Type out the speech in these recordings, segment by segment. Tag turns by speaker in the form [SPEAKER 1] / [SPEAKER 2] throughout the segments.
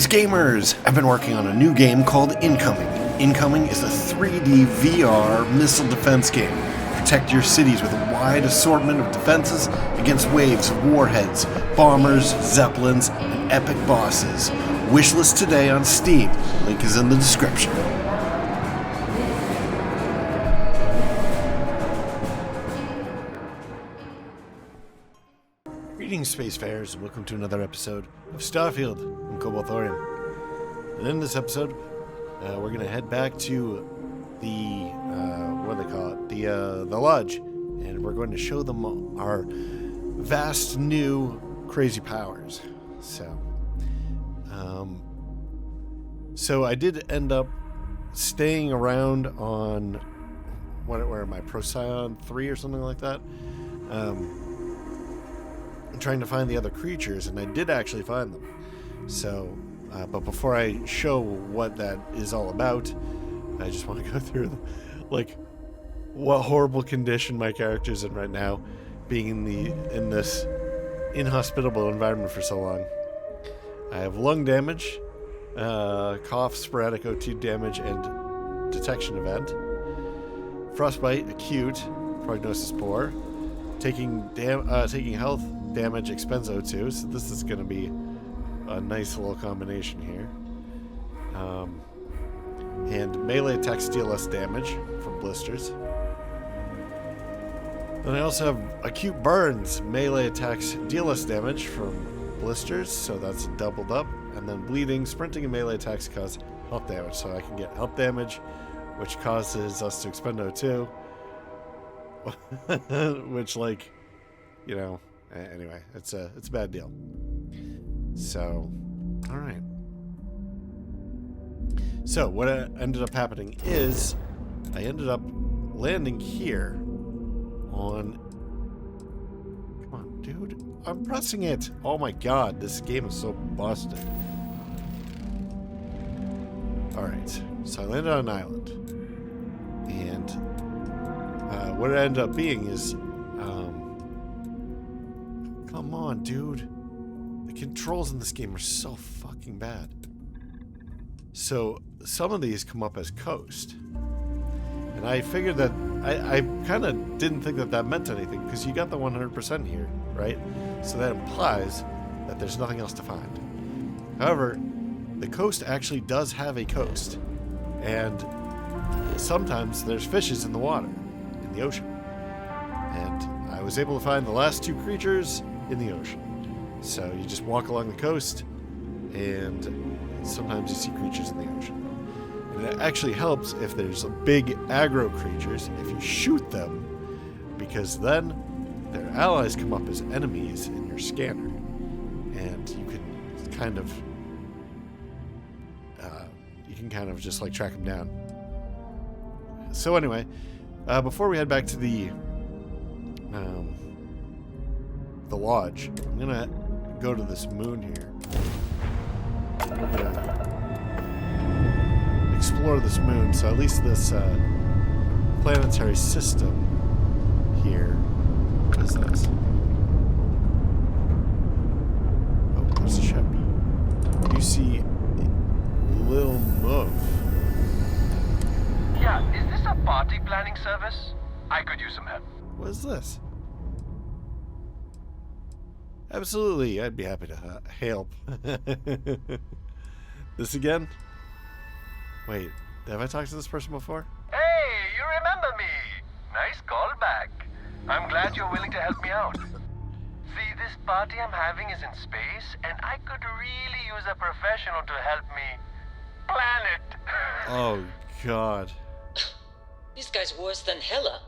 [SPEAKER 1] Greetings, gamers! I've been working on a new game called Incoming. Incoming is a 3D VR missile defense game. Protect your cities with a wide assortment of defenses against waves of warheads, bombers, zeppelins, and epic bosses. Wishlist today on Steam. Link is in the description. Greetings, Spacefarers, and welcome to another episode of Starfield and Cobalt Thorium. And in this episode, we're going to head back to the, what do they call it? The lodge. And we're going to show them our vast new crazy powers. So I did end up staying around on, where am I, Procyon 3 or something like that? Trying to find the other creatures, and I did actually find them. So, but before I show what that is all about, I just want to go through like what horrible condition my character's in right now, being in this inhospitable environment for so long. I have lung damage, cough, sporadic O2 damage, and detection event. Frostbite, acute, prognosis poor. Taking health damage expends O2, so this is going to be a nice little combination here. And melee attacks deal less damage from blisters. Then I also have acute burns. Melee attacks deal less damage from blisters, so that's doubled up. And then bleeding, sprinting, and melee attacks cause health damage, so I can get health damage, which causes us to expend O2. Which, like, you know, anyway, it's a bad deal. So, all right. So what ended up happening is I ended up landing here on. Come on, dude! I'm pressing it. Oh my God, this game is so busted. All right, so I landed on an island, and what it ended up being is, come on, dude. The controls in this game are so fucking bad. So some of these come up as coast. And I figured that, I kind of didn't think that meant anything, because you got the 100% here, right? So that implies that there's nothing else to find. However, the coast actually does have a coast. And sometimes there's fishes in the water. The ocean, and I was able to find the last two creatures in the ocean. So you just walk along the coast, and sometimes you see creatures in the ocean. And it actually helps if there's big aggro creatures if you shoot them, because then their allies come up as enemies in your scanner, and you can kind of just like track them down. So anyway. Before we head back to the lodge, I'm gonna go to this moon here. I'm gonna explore this moon, so at least this planetary system here. What is this? Oh, there's a ship. You see Lil Move.
[SPEAKER 2] Yeah, is this a party planning service? I could use some help.
[SPEAKER 1] What is this? Absolutely, I'd be happy to help. This again? Wait, have I talked to this person before?
[SPEAKER 2] Hey, you remember me. Nice callback. I'm glad you're willing to help me out. See, this party I'm having is in space, and I could really use a professional to help me plan it.
[SPEAKER 1] Oh, God.
[SPEAKER 3] This guy's worse than Hella.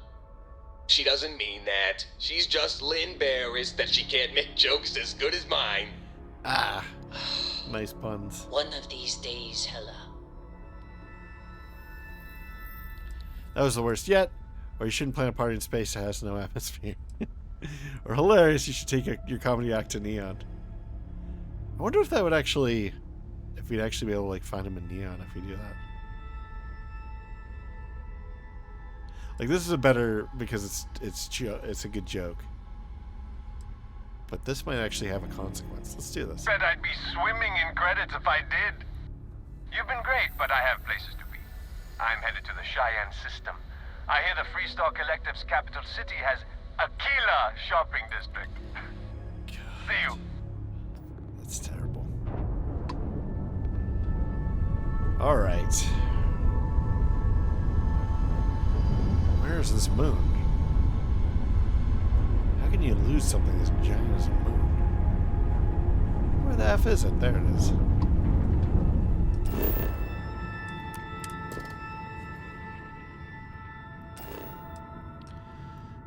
[SPEAKER 4] She doesn't mean that. She's just embarrassed that she can't make jokes as good as mine.
[SPEAKER 1] Ah. Nice puns.
[SPEAKER 3] One of these days, Hella.
[SPEAKER 1] That was the worst yet. Or you shouldn't plan a party in space that has no atmosphere. Or hilarious, you should take your comedy act to Neon. I wonder if that would actually... if we'd actually be able to like find him in Neon if we do that. Like, this is a better, because it's a good joke. but this might actually have a consequence. Let's do this.
[SPEAKER 2] Bet I'd be swimming in credits if I did. You've been great, but I have places to be. I'm headed to the Cheyenne system. I hear the Freestar Collective's capital city has a killer shopping district. See you.
[SPEAKER 1] That's terrible. All right. Where is this moon? How can you lose something as giant as a moon? Where the F is it? There it is.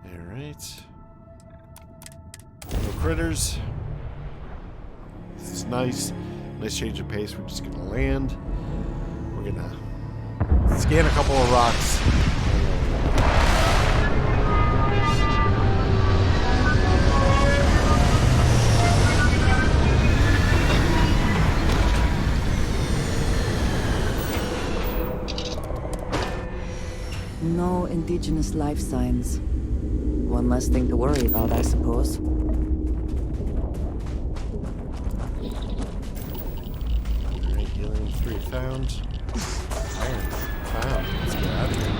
[SPEAKER 1] Alright. No critters. This is nice. Nice change of pace. We're just gonna land. We're gonna scan a couple of rocks.
[SPEAKER 5] No indigenous life signs. One less thing to worry about, I suppose.
[SPEAKER 1] Alright, helium 3 found. Iron found. Let's get out of here.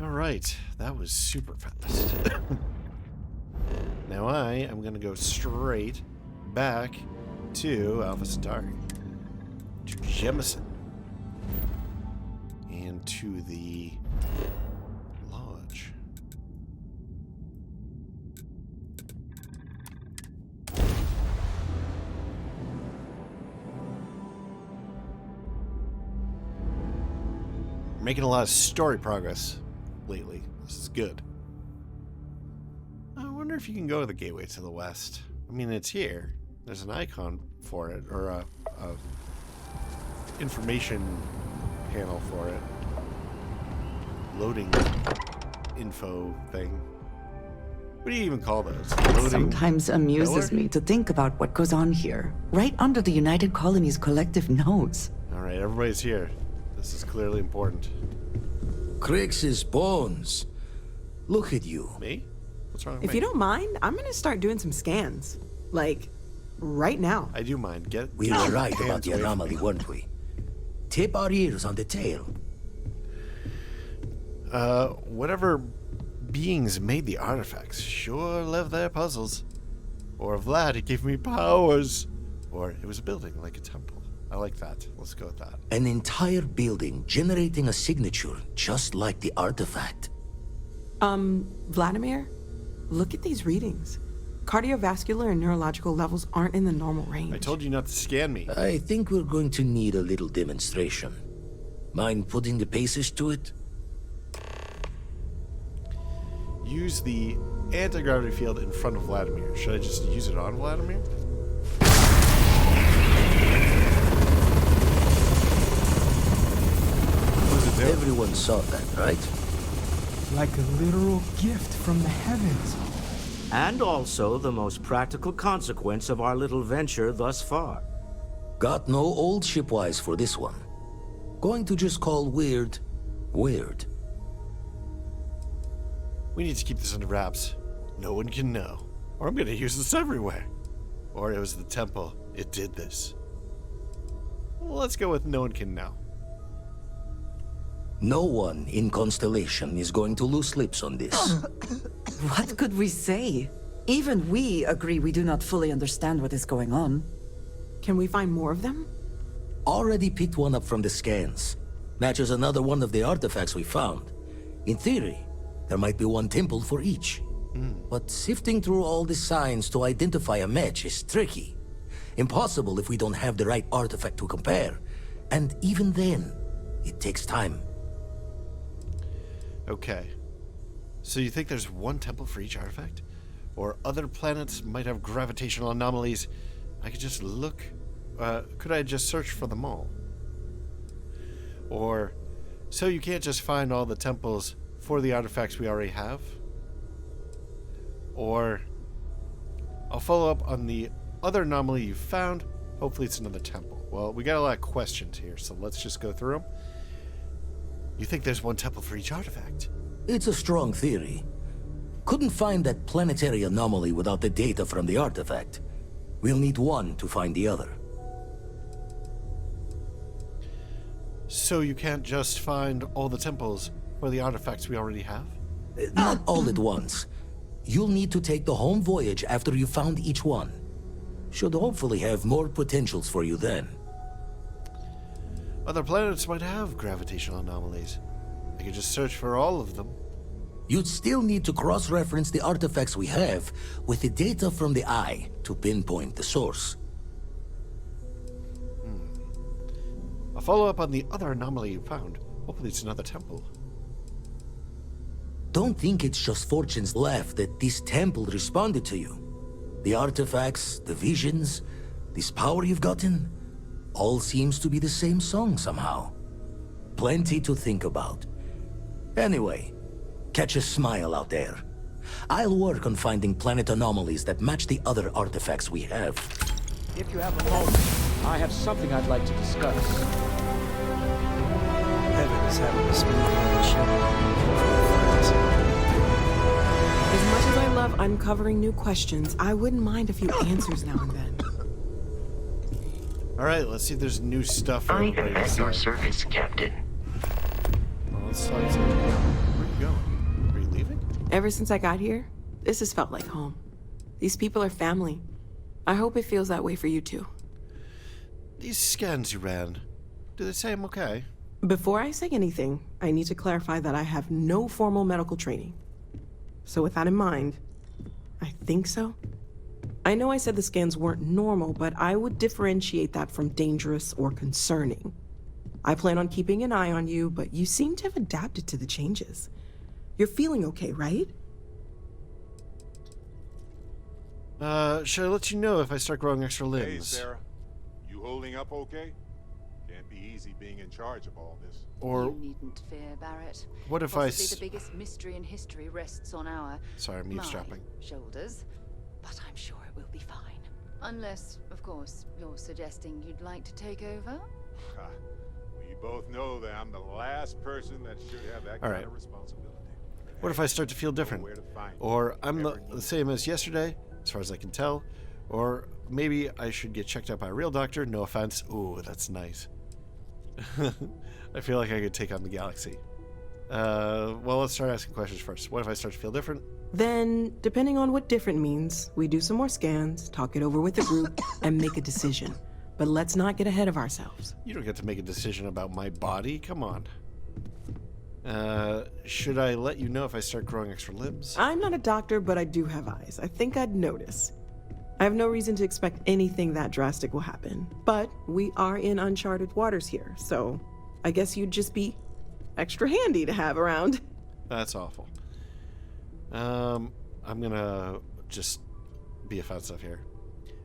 [SPEAKER 1] Alright, that was super fast. Now I am going to go straight back to Alpha Centauri, to Jemison, and to the lodge. We're making a lot of story progress lately. This is good. I wonder if you can go to the gateway to the west. I mean, it's here. There's an icon for it, or a information panel for it. Loading info thing. What do you even call those? Loading
[SPEAKER 5] Sometimes amuses
[SPEAKER 1] pillar?
[SPEAKER 5] me to think about what goes on here, right under the United Colony's collective nose.
[SPEAKER 1] Alright, everybody's here. This is clearly important.
[SPEAKER 6] Crix's bones. Look at you.
[SPEAKER 1] Me? What's wrong with
[SPEAKER 7] If
[SPEAKER 1] me?
[SPEAKER 7] you don't mind, I'm gonna start doing some scans. Like, right now.
[SPEAKER 1] I do mind. Get
[SPEAKER 6] We were right
[SPEAKER 1] hands
[SPEAKER 6] about the
[SPEAKER 1] away from
[SPEAKER 6] anomaly,
[SPEAKER 1] me.
[SPEAKER 6] weren't we? Tip our ears on the tail.
[SPEAKER 1] Whatever beings made the artifacts sure love their puzzles. Or Vlad, he gave me powers. Or it was a building, like a temple. I like that. Let's go with that.
[SPEAKER 6] An entire building generating a signature just like the artifact.
[SPEAKER 7] Vladimir, look at these readings. Cardiovascular and neurological levels aren't in the normal range.
[SPEAKER 1] I told you not to scan me.
[SPEAKER 6] I think we're going to need a little demonstration. Mind putting the paces to it?
[SPEAKER 1] Use the anti-gravity field in front of Vladimir. Should I just use it on Vladimir? What does it do?
[SPEAKER 6] Everyone saw that, right?
[SPEAKER 8] Like a literal gift from the heavens.
[SPEAKER 9] And also the most practical consequence of our little venture thus far.
[SPEAKER 6] Got no old shipwise for this one. Going to just call weird, weird.
[SPEAKER 1] We need to keep this under wraps. No one can know. Or I'm going to use this everywhere. Or it was the temple. It did this. Well, let's go with no one can know.
[SPEAKER 6] No one in Constellation is going to lose lips on this.
[SPEAKER 5] What could we say? Even we agree we do not fully understand what is going on.
[SPEAKER 7] Can we find more of them?
[SPEAKER 6] Already picked one up from the scans. Matches another one of the artifacts we found. In theory, there might be one temple for each. But sifting through all the signs to identify a match is tricky. Impossible if we don't have the right artifact to compare. And even then, it takes time.
[SPEAKER 1] Okay. So you think there's one temple for each artifact? Or other planets might have gravitational anomalies? I could just look. Could I just search for them all? Or, so you can't just find all the temples for the artifacts we already have? Or, I'll follow up on the other anomaly you found, Hopefully it's another temple. Well, we got a lot of questions here, so let's just go through them. You think there's one temple for each artifact?
[SPEAKER 6] It's a strong theory. Couldn't find that planetary anomaly without the data from the artifact. We'll need one to find the other.
[SPEAKER 1] So you can't just find all the temples for the artifacts we already have?
[SPEAKER 6] Not all at once. You'll need to take the home voyage after you've found each one. Should hopefully have more potentials for you then.
[SPEAKER 1] Other planets might have gravitational anomalies. I could just search for all of them.
[SPEAKER 6] You'd still need to cross-reference the artifacts we have with the data from the Eye to pinpoint the source.
[SPEAKER 1] I'll follow up on the other anomaly you found. Hopefully it's another temple.
[SPEAKER 6] Don't think it's just fortune's left that this temple responded to you. The artifacts, the visions, this power you've gotten, all seems to be the same song somehow. Plenty to think about. Anyway, catch a smile out there. I'll work on finding planet anomalies that match the other artifacts we have.
[SPEAKER 10] If you have a moment, I have something I'd like to discuss.
[SPEAKER 11] Heaven is having a smooth ship.
[SPEAKER 7] As much as I love uncovering new questions, I wouldn't mind a few answers now and then.
[SPEAKER 1] Alright, let's see if there's new stuff for everybody to say.
[SPEAKER 12] Your service, Captain.
[SPEAKER 1] Well, let's talk to you. Where are you going? Are you leaving?
[SPEAKER 7] Ever since I got here, this has felt like home. These people are family. I hope it feels that way for you too.
[SPEAKER 1] These scans you ran, do they say I'm okay?
[SPEAKER 7] Before I say anything, I need to clarify that I have no formal medical training. So with that in mind, I think so. I know I said the scans weren't normal, but I would differentiate that from dangerous or concerning. I plan on keeping an eye on you, but you seem to have adapted to the changes. You're feeling okay, right?
[SPEAKER 1] Should I let you know if I start growing extra limbs?
[SPEAKER 13] Hey, Sarah. You holding up okay? Can't be easy being in charge of all this.
[SPEAKER 1] Or
[SPEAKER 14] you needn't fear, Barrett.
[SPEAKER 1] What if
[SPEAKER 14] Possibly the biggest mystery in history rests on our
[SPEAKER 1] Sorry, I'm eavesdropping.
[SPEAKER 14] Shoulders, but I'm sure it will be fine. Unless, of course, you're suggesting you'd like to take over?
[SPEAKER 13] We both know that I'm the last person that should have that kind of responsibility.
[SPEAKER 1] What if I start to feel different? Or I'm the same as yesterday, as far as I can tell. Or maybe I should get checked out by a real doctor, no offense. Ooh, that's nice. I feel like I could take on the galaxy. Well, let's start asking questions first. What if I start to feel different?
[SPEAKER 7] Then, depending on what different means, we do some more scans, talk it over with the group, and make a decision. But let's not get ahead of ourselves.
[SPEAKER 1] You don't get to make a decision about my body. Come on. Should I let you know if I start growing extra limbs?
[SPEAKER 7] I'm not a doctor, but I do have eyes. I think I'd notice. I have no reason to expect anything that drastic will happen. But we are in uncharted waters here, so I guess you'd just be extra handy to have around.
[SPEAKER 1] That's awful. I'm gonna just be offensive here.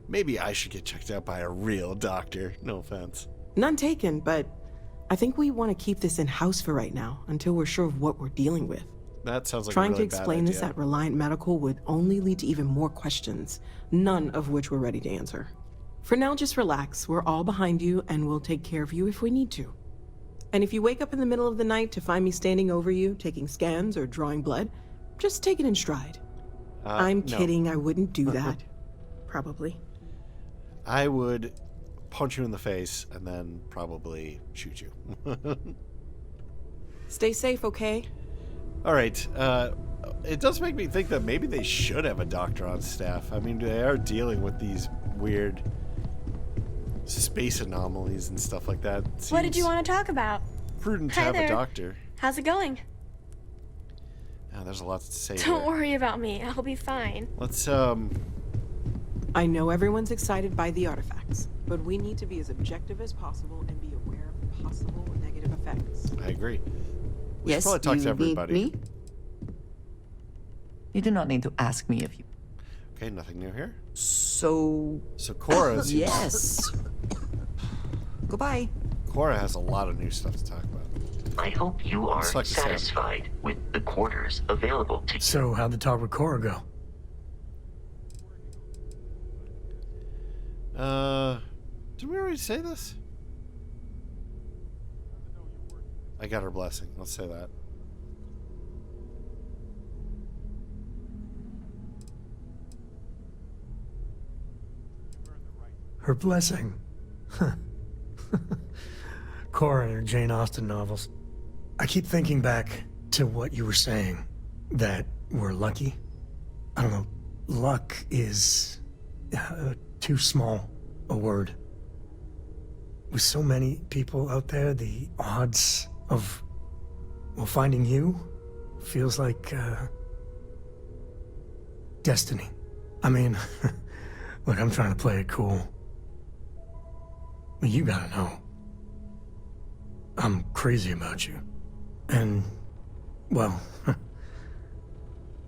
[SPEAKER 1] Maybe I should get checked out by a real doctor. No offense.
[SPEAKER 7] None taken, but I think we want to keep this in-house for right now, until we're sure of what we're dealing with.
[SPEAKER 1] That sounds like
[SPEAKER 7] Trying
[SPEAKER 1] a really
[SPEAKER 7] to explain this at Reliant Medical would only lead to even more questions, none of which we're ready to answer. For now, just relax. We're all behind you, and we'll take care of you if we need to. And if you wake up in the middle of the night to find me standing over you, taking scans or drawing blood, just take it in stride. I'm kidding, I wouldn't do that. Probably.
[SPEAKER 1] I would punch you in the face and then probably shoot you.
[SPEAKER 7] Stay safe, okay?
[SPEAKER 1] All right. It does make me think that maybe they should have a doctor on staff. I mean, they are dealing with these weird space anomalies and stuff like that.
[SPEAKER 15] What did you want to talk about?
[SPEAKER 1] Prudent to have a doctor.
[SPEAKER 15] How's it going?
[SPEAKER 1] There's a lot to say.
[SPEAKER 15] Don't worry about me. I'll be fine.
[SPEAKER 1] Let's
[SPEAKER 7] I know everyone's excited by the artifacts, but we need to be as objective as possible and be aware of possible negative effects.
[SPEAKER 1] I agree. We
[SPEAKER 5] Yes,
[SPEAKER 1] should probably talk
[SPEAKER 5] you
[SPEAKER 1] to everybody.
[SPEAKER 5] need me? You do not need to ask me if you...
[SPEAKER 1] Okay, nothing new here.
[SPEAKER 5] So
[SPEAKER 1] Cora's
[SPEAKER 5] yes. Goodbye.
[SPEAKER 1] Cora has a lot of new stuff to talk about.
[SPEAKER 12] I hope you are satisfied with the quarters available to you.
[SPEAKER 8] So, how'd the talk with Cora go?
[SPEAKER 1] Did we already say this? I got her blessing. Let's say that.
[SPEAKER 11] Her blessing. Huh. Cora and her Jane Austen novels. I keep thinking back to what you were saying, that we're lucky. I don't know, luck is too small a word. With so many people out there, the odds of, well, finding you feels like destiny. I mean, look, I'm trying to play it cool. But you gotta know, I'm crazy about you. And, well,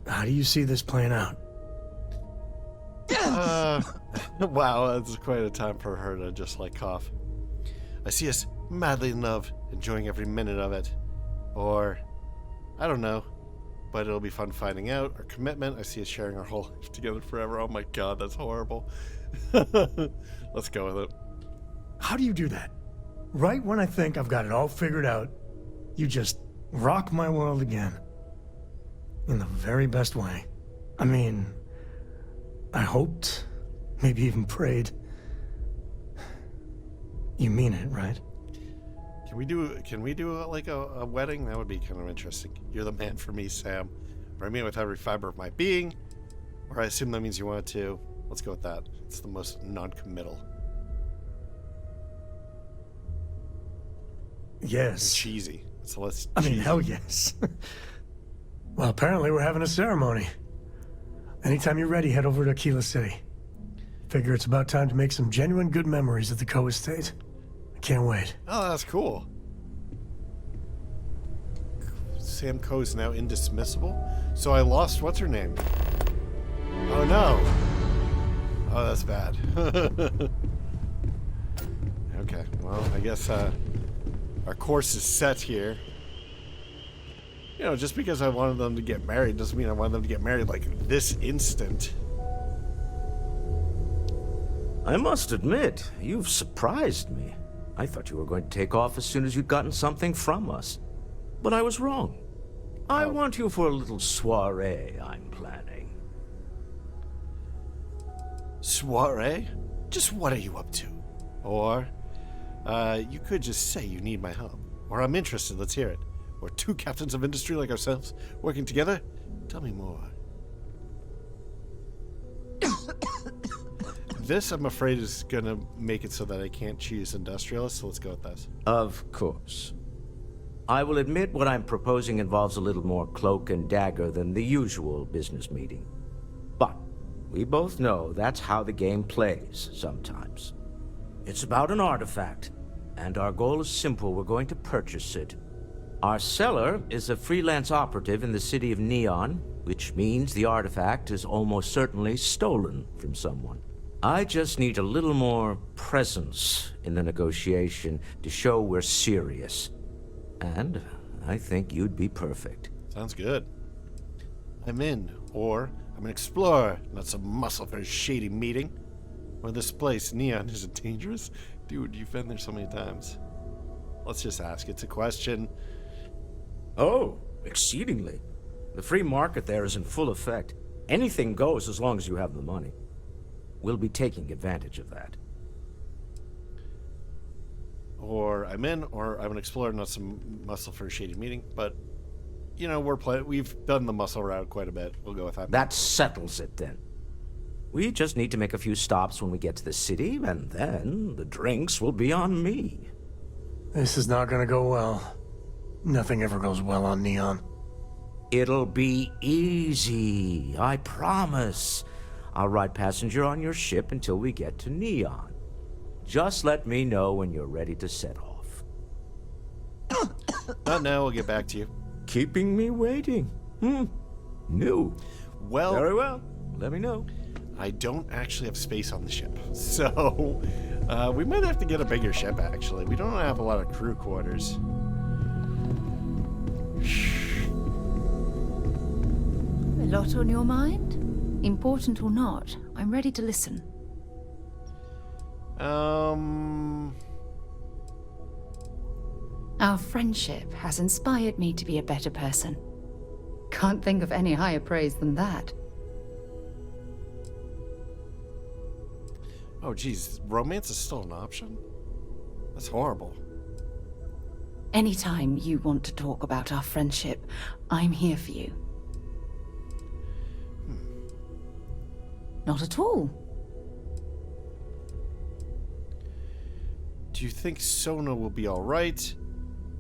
[SPEAKER 11] how do you see this playing out?
[SPEAKER 1] Wow, that's quite a time for her to just like cough. I see us madly in love, enjoying every minute of it. Or, I don't know, but it'll be fun finding out. Our commitment, I see us sharing our whole life together forever. Oh my god, that's horrible. Let's go with it.
[SPEAKER 11] How do you do that? Right when I think I've got it all figured out, you just rock my world again. In the very best way. I mean, I hoped, maybe even prayed. You mean it, right?
[SPEAKER 1] Can we do like a wedding? That would be kind of interesting. You're the man for me, Sam. Or I mean with every fiber of my being. Or I assume that means you want to. Let's go with that. It's the most non-committal.
[SPEAKER 11] Yes.
[SPEAKER 1] It's cheesy. So let's.
[SPEAKER 11] I mean, hell yes. Well, apparently we're having a ceremony. Anytime you're ready, head over to Aquila City. Figure it's about time to make some genuine good memories at the Coe Estate. I can't wait.
[SPEAKER 1] Oh, that's cool. Sam Coe's now indismissible. So I lost what's her name? Oh no. Oh, that's bad. Okay, well, I guess our course is set here. You know, just because I wanted them to get married doesn't mean I wanted them to get married like this instant.
[SPEAKER 9] I must admit, you've surprised me. I thought you were going to take off as soon as you'd gotten something from us. But I was wrong. I want you for a little soiree I'm planning.
[SPEAKER 1] Soiree? Just what are you up to? Or, you could just say you need my help. Or I'm interested, let's hear it. Or two captains of industry like ourselves working together? Tell me more. This, I'm afraid, is gonna make it so that I can't choose industrialist, so let's go with this.
[SPEAKER 9] Of course. I will admit what I'm proposing involves a little more cloak and dagger than the usual business meeting. But we both know that's how the game plays sometimes. It's about an artifact, and our goal is simple. We're going to purchase it. Our seller is a freelance operative in the city of Neon, which means the artifact is almost certainly stolen from someone. I just need a little more presence in the negotiation to show we're serious. And I think you'd be perfect.
[SPEAKER 1] Sounds good. I'm in. Or I'm an explorer, not some muscle for a shady meeting. Or this place, Neon, is it dangerous? Dude, you've been there so many times. Let's just ask. It's a question.
[SPEAKER 9] Oh, exceedingly. The free market there is in full effect. Anything goes as long as you have the money. We'll be taking advantage of that.
[SPEAKER 1] Or I'm in, or I'm an explorer, not some muscle for a shady meeting. But, you know, we've done the muscle route quite a bit. We'll go with that.
[SPEAKER 9] That settles it then. We just need to make a few stops when we get to the city, and then the drinks will be on me.
[SPEAKER 11] This is not gonna go well. Nothing ever goes well on Neon.
[SPEAKER 9] It'll be easy, I promise. I'll ride passenger on your ship until we get to Neon. Just let me know when you're ready to set off.
[SPEAKER 1] Not now, we'll get back to you.
[SPEAKER 9] Keeping me waiting. New.
[SPEAKER 1] Well,
[SPEAKER 9] very well. Let me know.
[SPEAKER 1] I don't actually have space on the ship. So, we might have to get a bigger ship, actually. We don't have a lot of crew quarters.
[SPEAKER 14] A lot on your mind? Important or not, I'm ready to listen. Our friendship has inspired me to be a better person. Can't think of any higher praise than that.
[SPEAKER 1] Oh, geez. Romance is still an option? That's horrible.
[SPEAKER 14] Anytime you want to talk about our friendship, I'm here for you. Not at all.
[SPEAKER 1] Do you think Sona will be alright?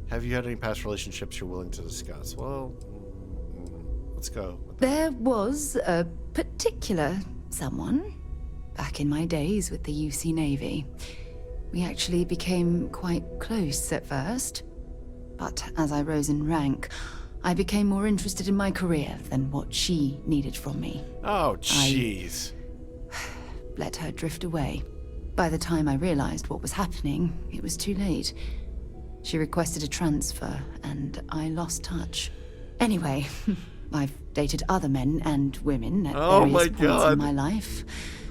[SPEAKER 1] Have you had any past relationships you're willing to discuss? Well, let's go.
[SPEAKER 14] There was a particular someone back in my days with the UC Navy. We actually became quite close at first, but as I rose in rank, I became more interested in my career than what she needed from me.
[SPEAKER 1] Oh, jeez.
[SPEAKER 14] Let her drift away. By the time I realized what was happening, it was too late. She requested a transfer, and I lost touch. Anyway, I've dated other men and women at various points in my life,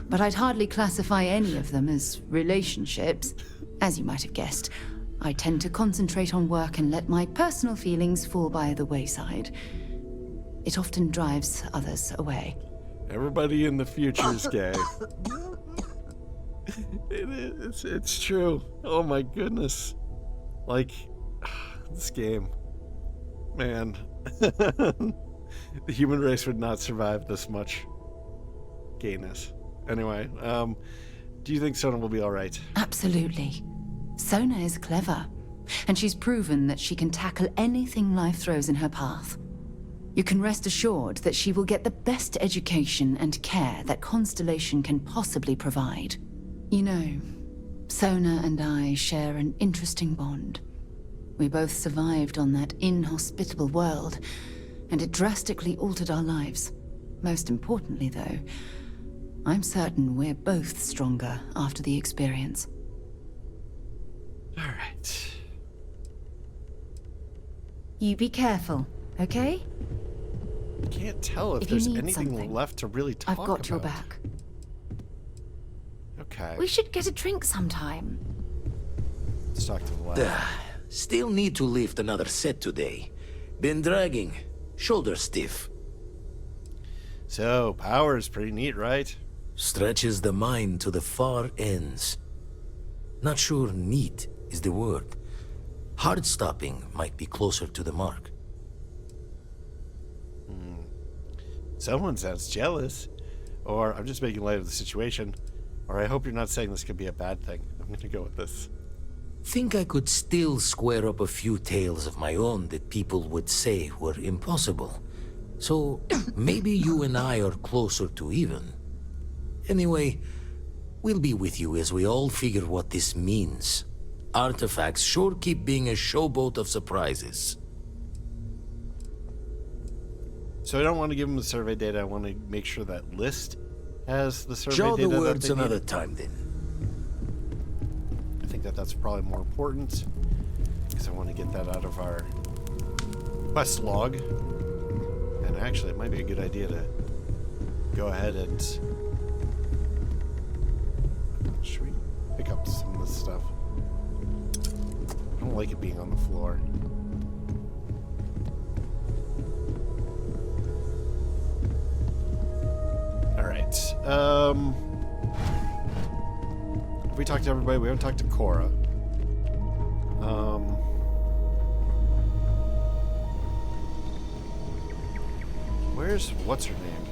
[SPEAKER 14] but I'd hardly classify any of them as relationships. As you might have guessed, I tend to concentrate on work and let my personal feelings fall by the wayside. It often drives others away.
[SPEAKER 1] Everybody in the future is gay. It's true. Oh my goodness. Like, this game. Man. The human race would not survive this much gayness. Anyway, do you think Sona will be alright?
[SPEAKER 14] Absolutely. Sona is clever, and she's proven that she can tackle anything life throws in her path. You can rest assured that she will get the best education and care that Constellation can possibly provide. You know, Sona and I share an interesting bond. We both survived on that inhospitable world, and it drastically altered our lives. Most importantly, though, I'm certain we're both stronger after the experience.
[SPEAKER 1] All right.
[SPEAKER 14] You be careful, okay?
[SPEAKER 1] I can't tell if there's anything left to really talk about.
[SPEAKER 14] I've got your back.
[SPEAKER 1] Okay.
[SPEAKER 14] We should get a drink sometime.
[SPEAKER 1] Let's talk to the lab.
[SPEAKER 6] Still need to lift another set today. Been dragging. Shoulder stiff.
[SPEAKER 1] So, power is pretty neat, right?
[SPEAKER 6] Stretches the mind to the far ends. Not sure neat is the word. Hard stopping might be closer to the mark.
[SPEAKER 1] Someone sounds jealous. Or I'm just making light of the situation. Or I hope you're not saying this could be a bad thing. I'm gonna go with this.
[SPEAKER 6] Think I could still square up a few tales of my own that people would say were impossible. So maybe you and I are closer to even. Anyway, we'll be with you as we all figure what this means. Artifacts sure keep being a showboat of surprises.
[SPEAKER 1] So I don't want to give them the survey data. I want to make sure that list has the survey
[SPEAKER 6] Show
[SPEAKER 1] data.
[SPEAKER 6] the words
[SPEAKER 1] that they
[SPEAKER 6] another
[SPEAKER 1] need.
[SPEAKER 6] time then.
[SPEAKER 1] I think that's probably more important because I want to get that out of our quest log. And actually, it might be a good idea to go ahead and should we pick up some of this stuff? I don't like it being on the floor. All right. Have we talked to everybody? We haven't talked to Cora. Where's what's her name?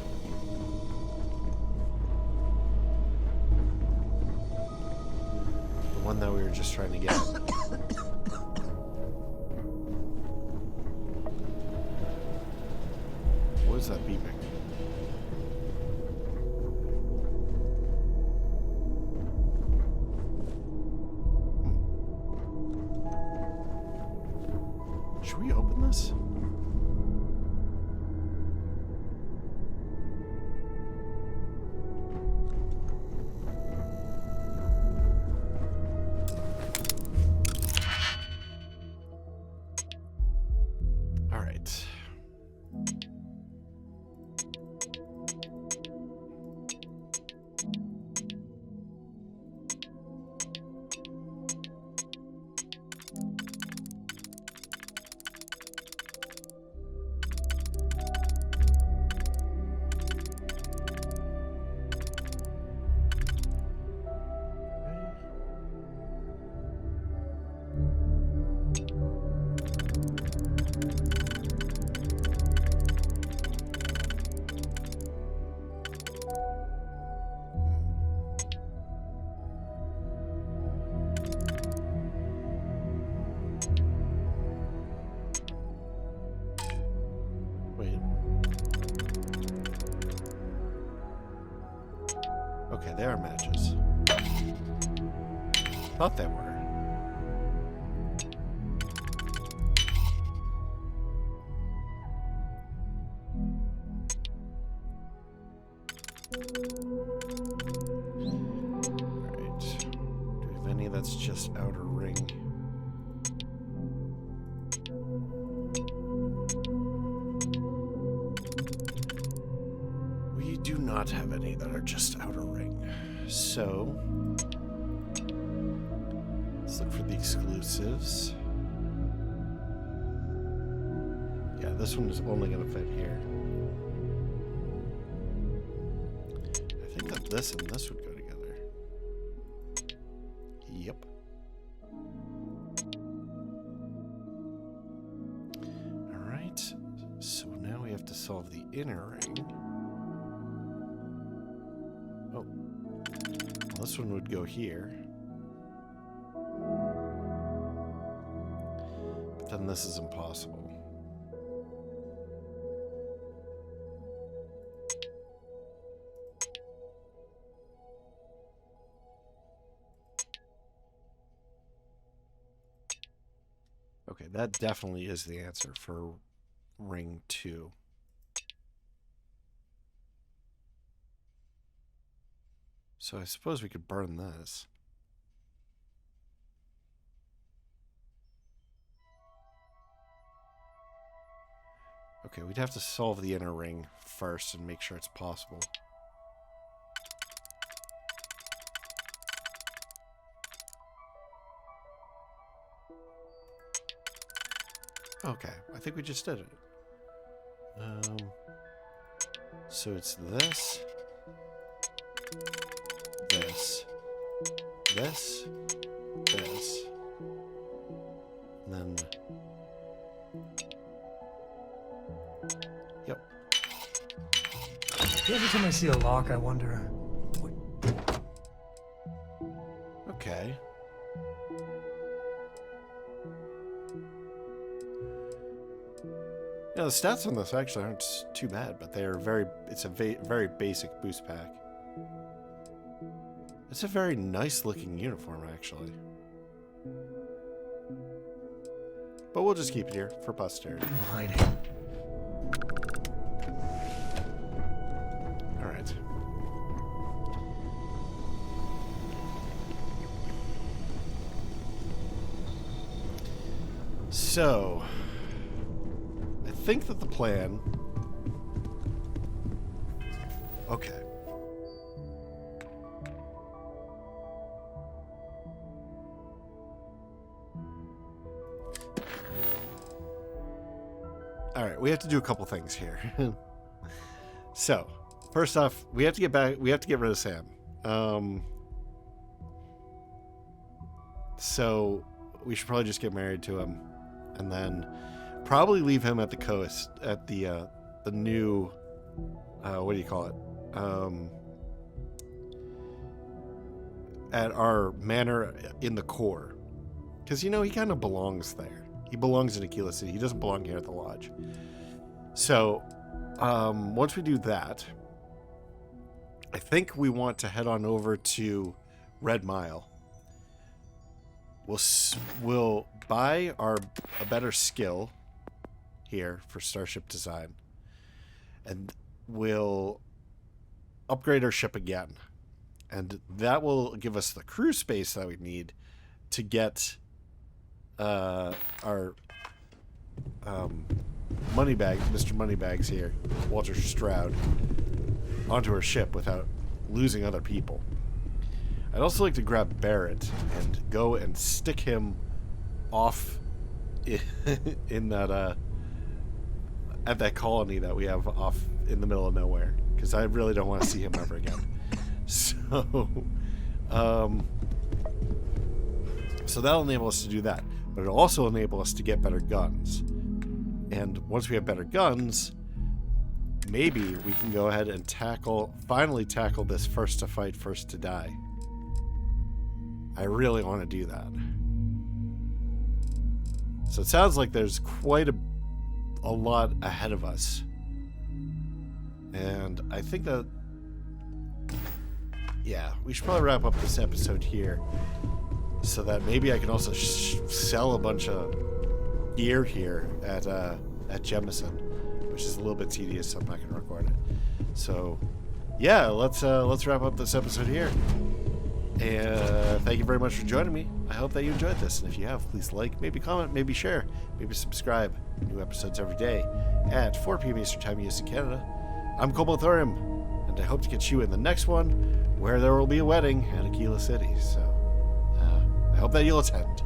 [SPEAKER 1] The one that we were just trying to get. What is that beeping? Should we open this? All right. Okay, they are matches. Thought they were. Alright. Do we have any that's just outer ring? We do not have any that are just outer ring. So let's look for the exclusives. Yeah, this one is only going to fit here. I think that this and this would go together. Yep. Alright, so now we have to solve the inner ring. Oh, well, this one would go here. But then this is impossible. Okay, that definitely is the answer for ring 2. So I suppose we could burn this. Okay, we'd have to solve the inner ring first and make sure it's possible. Okay, I think we just did it. So it's this, this, this, this, and then, yep.
[SPEAKER 11] Every time I see a lock, I wonder.
[SPEAKER 1] Okay. Yeah, the stats on this actually aren't too bad, but they are it's a very basic boost pack. It's a very nice looking uniform, actually. But we'll just keep it here for posterity.
[SPEAKER 11] I'm hiding.
[SPEAKER 1] Alright. So I think that the plan... Okay. Alright, we have to do a couple things here. So, first off, we have to get rid of Sam. So we should probably just get married to him. And then probably leave him at the coast, at the new, what do you call it? At our manor in the core. Because, you know, he kind of belongs there. He belongs in Aquila City. He doesn't belong here at the lodge. So, once we do that, I think we want to head on over to Red Mile. We'll buy a better skill here for starship design, and we'll upgrade our ship again, and that will give us the crew space that we need to get our Mr. Moneybags here, Walter Stroud, onto our ship without losing other people. I'd also like to grab Barrett and go and stick him off in that at that colony that we have off in the middle of nowhere, because I really don't want to see him ever again. So that'll enable us to do that, but it'll also enable us to get better guns. And once we have better guns, maybe we can go ahead and finally tackle this first to fight, first to die. I really want to do that. So it sounds like there's quite a lot ahead of us. And I think that yeah, we should probably wrap up this episode here so that maybe I can also sell a bunch of gear here at Jemison, which is a little bit tedious, so I'm not going to record it. So, yeah, let's wrap up this episode here. And thank you very much for joining me. I hope that you enjoyed this, and if you have, please like, maybe comment, maybe share, maybe subscribe. New episodes every day at 4 p.m. Eastern Time, US and Canada. I'm Cobalt Thorium, and I hope to get you in the next one, where there will be a wedding at Aquila City. So, I hope that you'll attend.